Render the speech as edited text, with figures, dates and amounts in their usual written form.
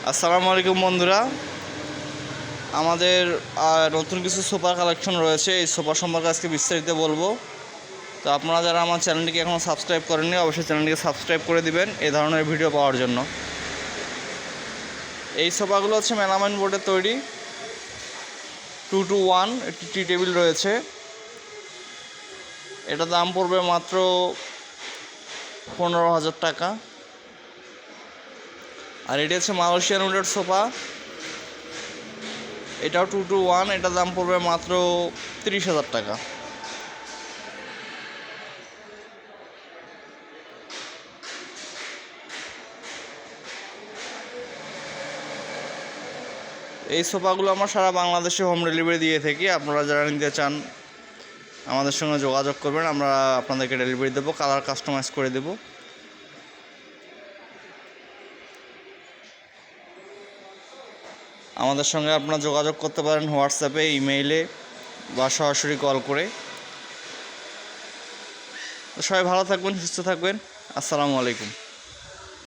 আসসালামু আলাইকুম বন্ধুরা, আমাদের নতুন কিছু সোফা কালেকশন রয়েছে। এই সোফা সম্পর্কে আজকে বিস্তারিত বলবো। তো আপনারা যারা আমার চ্যানেলটিকে এখনও সাবস্ক্রাইব করেননি, অবশ্যই চ্যানেলটিকে সাবস্ক্রাইব করে দিবেন এই ধরনের ভিডিও পাওয়ার জন্য। এই সোফাগুলো হচ্ছে মেলামাইন বোর্ডের তৈরি। 2-to-1 একটি টি টেবিল রয়েছে। এটা দাম পড়বে মাত্র 15,000 টাকা। আর এটি হচ্ছে মালয়েশিয়ান উডের সোফা, এটাও 2-to-1, এটার দাম পড়বে মাত্র 30,000 টাকা। এই সোফাগুলো আমরা সারা বাংলাদেশে হোম ডেলিভারি দিয়ে থাকি। আপনারা যারা নিতে চান আমাদের সঙ্গে যোগাযোগ করবেন, আমরা আপনাদেরকে ডেলিভারি দেবো, কালার কাস্টমাইজ করে দেব। আমাদের সঙ্গে আপনারা যোগাযোগ করতে পারেন হোয়াটসঅ্যাপে, ইমেইলে বা সরাসরি কল করে। সবাই ভালো থাকবেন, সুস্থ থাকবেন। আসসালামু আলাইকুম।